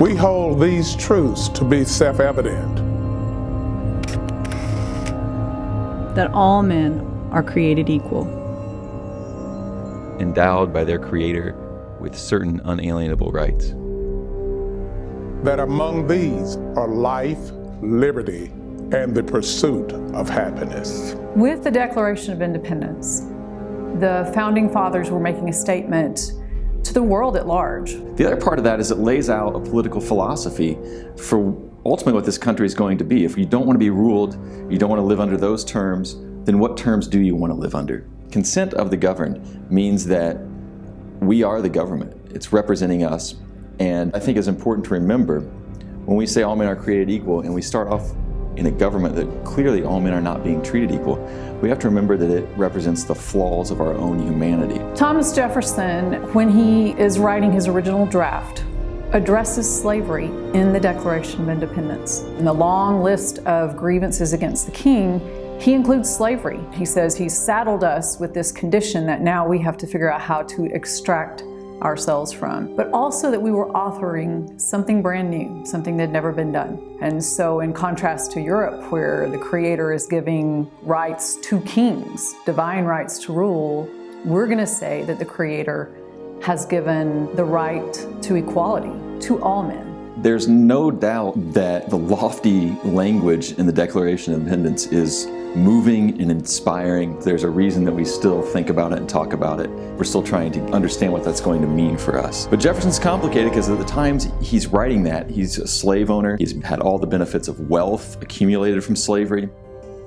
We hold these truths to be self-evident. That all men are created equal. Endowed by their Creator with certain unalienable rights. That among these are life, liberty, and the pursuit of happiness. With the Declaration of Independence, the Founding Fathers were making a statement to the world at large. The other part of that is it lays out a political philosophy for ultimately what this country is going to be. If you don't want to be ruled, you don't want to live under those terms, then what terms do you want to live under? Consent of the governed means that we are the government. It's representing us. And I think it's important to remember when we say all men are created equal and we start off in a government that clearly all men are not being treated equal, we have to remember that it represents the flaws of our own humanity. Thomas Jefferson, when he is writing his original draft, addresses slavery in the Declaration of Independence. In the long list of grievances against the king, he includes slavery. He says he's saddled us with this condition that now we have to figure out how to extract ourselves from, but also that we were authoring something brand new, something that had never been done. And so in contrast to Europe, where the Creator is giving rights to kings, divine rights to rule, we're going to say that the Creator has given the right to equality to all men. There's no doubt that the lofty language in the Declaration of Independence is moving and inspiring. There's a reason that we still think about it and talk about it. We're still trying to understand what that's going to mean for us. But Jefferson's complicated because at the times he's writing that, he's a slave owner. He's had all the benefits of wealth accumulated from slavery.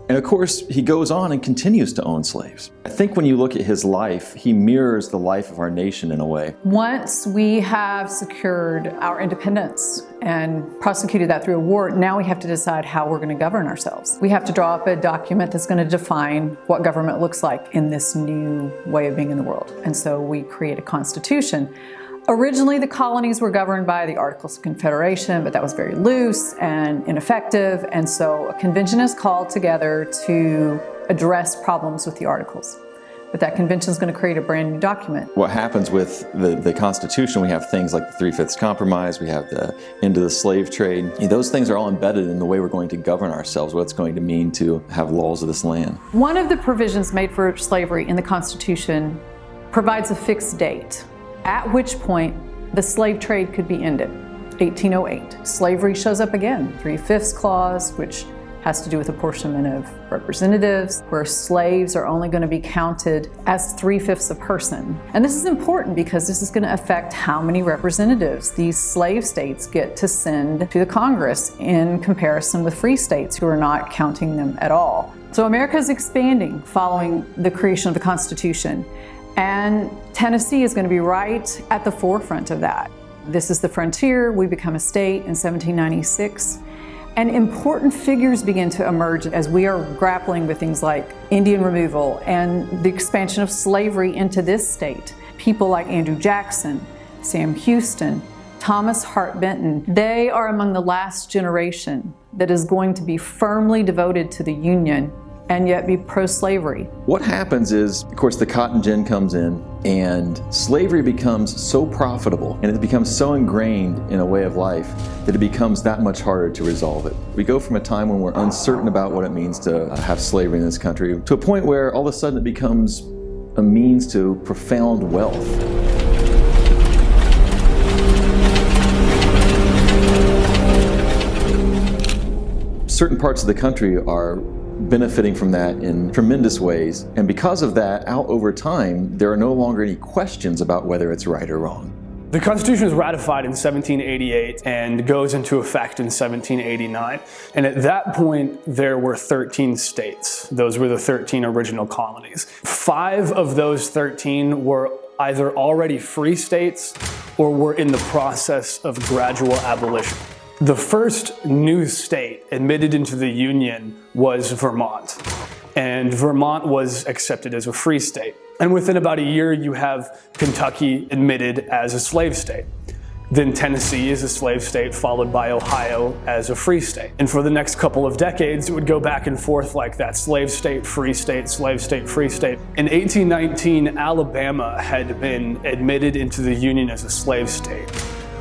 And of course, he goes on and continues to own slaves. I think when you look at his life, he mirrors the life of our nation in a way. Once we have secured our independence and prosecuted that through a war, now we have to decide how we're going to govern ourselves. We have to draw up a document that's going to define what government looks like in this new way of being in the world. And so we create a constitution. Originally, the colonies were governed by the Articles of Confederation, but that was very loose and ineffective, and so a convention is called together to address problems with the Articles. But that convention is going to create a brand new document. What happens with the Constitution, we have things like the Three-Fifths Compromise, we have the end of the slave trade. Those things are all embedded in the way we're going to govern ourselves, what it's going to mean to have laws of this land. One of the provisions made for slavery in the Constitution provides a fixed date, at which point the slave trade could be ended, 1808. Slavery shows up again, Three-Fifths Clause, which has to do with apportionment of representatives, where slaves are only going to be counted as 3/5 a person. And this is important because this is going to affect how many representatives these slave states get to send to the Congress in comparison with free states who are not counting them at all. So America is expanding following the creation of the Constitution. And Tennessee is going to be right at the forefront of that. This is the frontier. We become a state in 1796. And important figures begin to emerge as we are grappling with things like Indian removal and the expansion of slavery into this state. People like Andrew Jackson, Sam Houston, Thomas Hart Benton, they are among the last generation that is going to be firmly devoted to the Union and yet be pro-slavery. What happens is, of course, the cotton gin comes in and slavery becomes so profitable and it becomes so ingrained in a way of life that it becomes that much harder to resolve it. We go from a time when we're uncertain about what it means to have slavery in this country to a point where all of a sudden it becomes a means to profound wealth. Certain parts of the country are benefiting from that in tremendous ways, and because of that, out over time, there are no longer any questions about whether it's right or wrong. The Constitution was ratified in 1788 and goes into effect in 1789. And at that point, there were 13 states. Those were the 13 original colonies. 5 of those 13 were either already free states or were in the process of gradual abolition. The first new state admitted into the Union was Vermont, and Vermont was accepted as a free state. And within about a year, you have Kentucky admitted as a slave state. Then Tennessee is a slave state, followed by Ohio as a free state. And for the next couple of decades, it would go back and forth like that: slave state, free state, slave state, free state. In 1819, Alabama had been admitted into the Union as a slave state.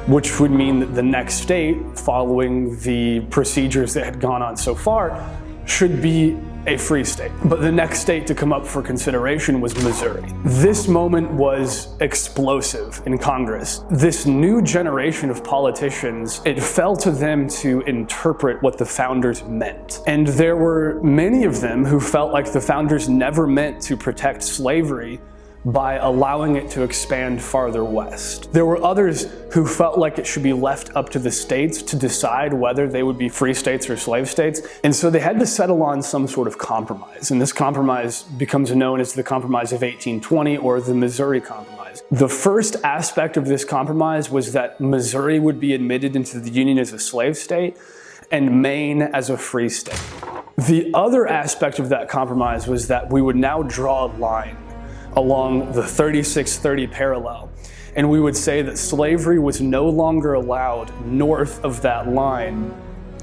which would mean that the next state, following the procedures that had gone on so far, should be a free state. But the next state to come up for consideration was Missouri. This moment was explosive in Congress. This new generation of politicians, it fell to them to interpret what the founders meant. And there were many of them who felt like the founders never meant to protect slavery by allowing it to expand farther west. There were others who felt like it should be left up to the states to decide whether they would be free states or slave states. And so they had to settle on some sort of compromise. And this compromise becomes known as the Compromise of 1820 or the Missouri Compromise. The first aspect of this compromise was that Missouri would be admitted into the Union as a slave state and Maine as a free state. The other aspect of that compromise was that we would now draw a line along the 3630 parallel, and we would say that slavery was no longer allowed north of that line,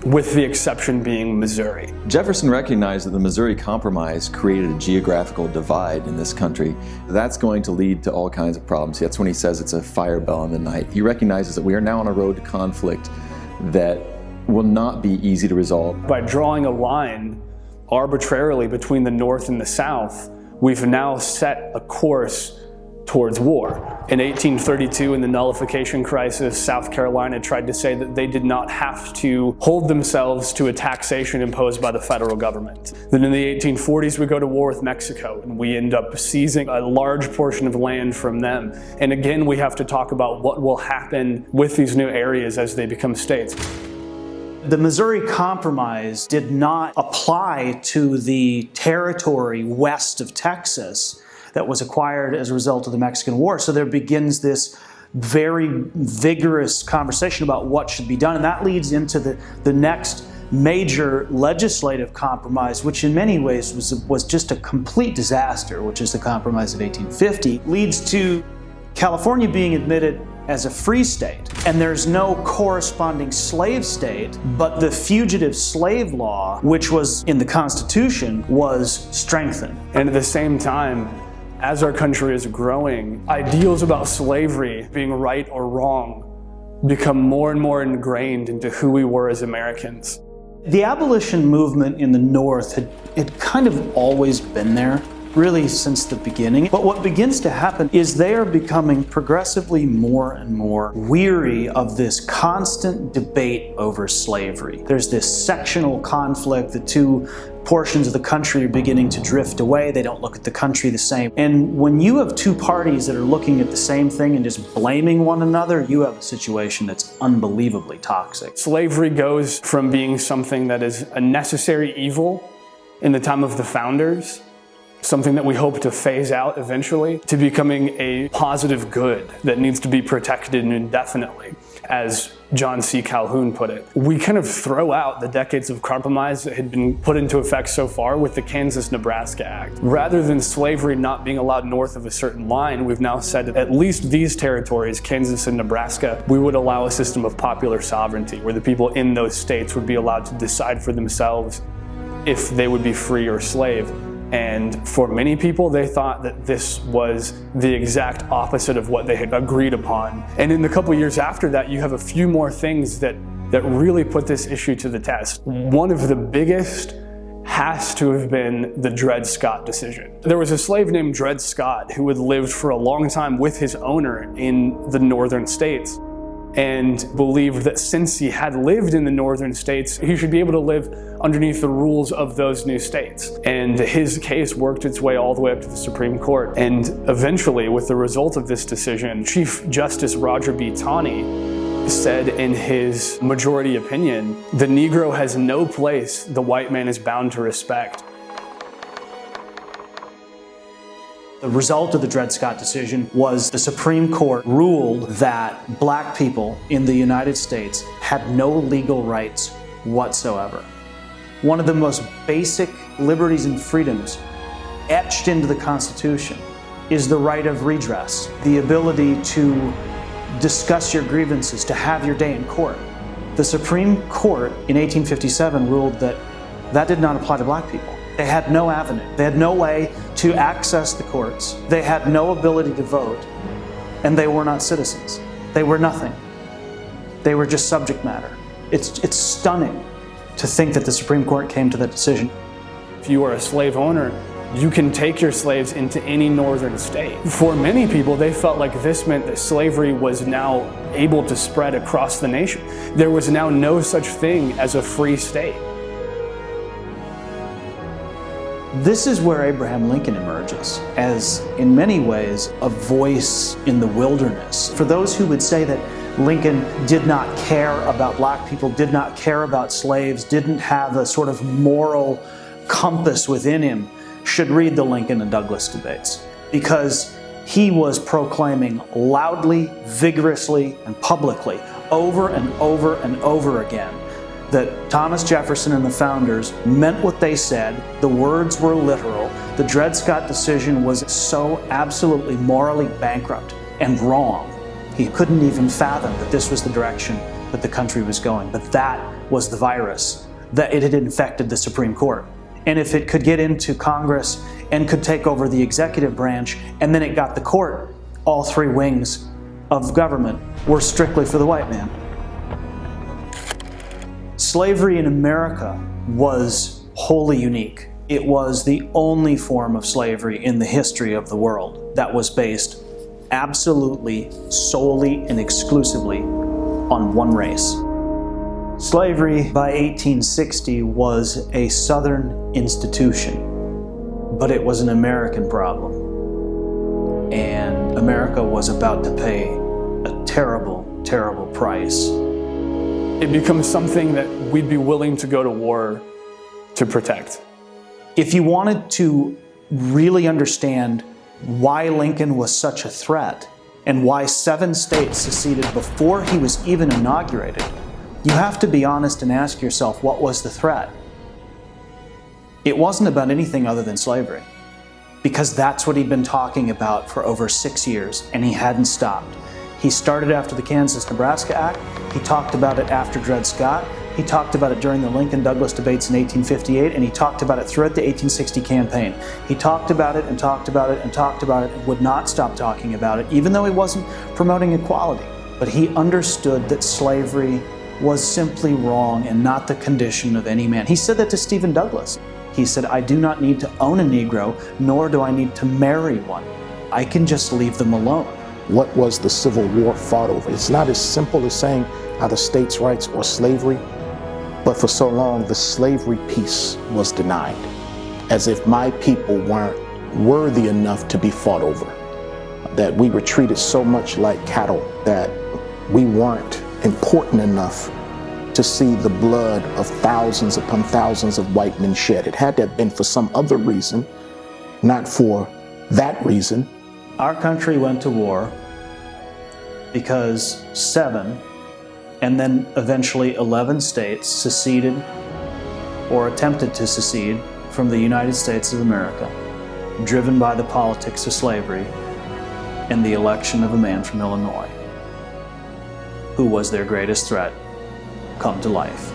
with the exception being Missouri. Jefferson recognized that the Missouri Compromise created a geographical divide in this country. That's going to lead to all kinds of problems. That's when he says it's a fire bell in the night. He recognizes that we are now on a road to conflict that will not be easy to resolve. By drawing a line arbitrarily between the North and the South, we've now set a course towards war. In 1832, in the nullification crisis, South Carolina tried to say that they did not have to hold themselves to a taxation imposed by the federal government. Then in the 1840s, we go to war with Mexico, and we end up seizing a large portion of land from them. And again, we have to talk about what will happen with these new areas as they become states. The Missouri Compromise did not apply to the territory west of Texas that was acquired as a result of the Mexican War. So there begins this very vigorous conversation about what should be done. And that leads into the next major legislative compromise, which in many ways was just a complete disaster, which is the Compromise of 1850, leads to California being admitted as a free state, and there's no corresponding slave state, but the fugitive slave law, which was in the Constitution, was strengthened. And at the same time, as our country is growing, ideals about slavery being right or wrong become more and more ingrained into who we were as Americans. The abolition movement in the North had kind of always been there, really since the beginning. But what begins to happen is they are becoming progressively more and more weary of this constant debate over slavery. There's this sectional conflict. The two portions of the country are beginning to drift away. They don't look at the country the same. And when you have two parties that are looking at the same thing and just blaming one another, you have a situation that's unbelievably toxic. Slavery goes from being something that is a necessary evil in the time of the founders, something that we hope to phase out eventually, to becoming a positive good that needs to be protected indefinitely, as John C. Calhoun put it. We kind of throw out the decades of compromise that had been put into effect so far with the Kansas-Nebraska Act. Rather than slavery not being allowed north of a certain line, we've now said that at least these territories, Kansas and Nebraska, we would allow a system of popular sovereignty where the people in those states would be allowed to decide for themselves if they would be free or slave. And for many people, they thought that this was the exact opposite of what they had agreed upon. And in the couple years after that, you have a few more things that really put this issue to the test. One of the biggest has to have been the Dred Scott decision. There was a slave named Dred Scott who had lived for a long time with his owner in the northern states, and believed that since he had lived in the northern states, he should be able to live underneath the rules of those new states. And his case worked its way all the way up to the Supreme Court. And eventually, with the result of this decision, Chief Justice Roger B. Taney said in his majority opinion, "The Negro has no place the white man is bound to respect." The result of the Dred Scott decision was the Supreme Court ruled that black people in the United States had no legal rights whatsoever. One of the most basic liberties and freedoms etched into the Constitution is the right of redress, the ability to discuss your grievances, to have your day in court. The Supreme Court in 1857 ruled that that did not apply to black people. They had no avenue. They had no way to access the courts. They had no ability to vote, and they were not citizens. They were nothing. They were just subject matter. It's stunning to think that the Supreme Court came to that decision. If you are a slave owner, you can take your slaves into any northern state. For many people, they felt like this meant that slavery was now able to spread across the nation. There was now no such thing as a free state. This is where Abraham Lincoln emerges as, in many ways, a voice in the wilderness. For those who would say that Lincoln did not care about black people, did not care about slaves, didn't have a sort of moral compass within him, should read the Lincoln and Douglas debates, because he was proclaiming loudly, vigorously, and publicly, over and over and over again, that Thomas Jefferson and the founders meant what they said. The words were literal. The Dred Scott decision was so absolutely morally bankrupt and wrong. He couldn't even fathom that this was the direction that the country was going. But that was the virus, that it had infected the Supreme Court. And if it could get into Congress and could take over the executive branch, and then it got the court, all three wings of government were strictly for the white man. Slavery in America was wholly unique. It was the only form of slavery in the history of the world that was based absolutely, solely, and exclusively on one race. Slavery by 1860 was a Southern institution, but it was an American problem. And America was about to pay a terrible, terrible price. It becomes something that we'd be willing to go to war to protect. If you wanted to really understand why Lincoln was such a threat and why 7 states seceded before he was even inaugurated, you have to be honest and ask yourself, what was the threat? It wasn't about anything other than slavery, because that's what he'd been talking about for over 6 years, and he hadn't stopped. He started after the Kansas-Nebraska Act. He talked about it after Dred Scott. He talked about it during the Lincoln-Douglas debates in 1858, and he talked about it throughout the 1860 campaign. He talked about it and talked about it and talked about it and would not stop talking about it, even though he wasn't promoting equality. But he understood that slavery was simply wrong and not the condition of any man. He said that to Stephen Douglas. He said, "I do not need to own a Negro, nor do I need to marry one. I can just leave them alone." What was the Civil War fought over? It's not as simple as saying either states' rights or slavery, but for so long the slavery piece was denied, as if my people weren't worthy enough to be fought over, that we were treated so much like cattle, that we weren't important enough to see the blood of thousands upon thousands of white men shed. It had to have been for some other reason, not for that reason. Our country went to war because 7 and then eventually 11 states seceded or attempted to secede from the United States of America, driven by the politics of slavery and the election of a man from Illinois, who was their greatest threat come to life.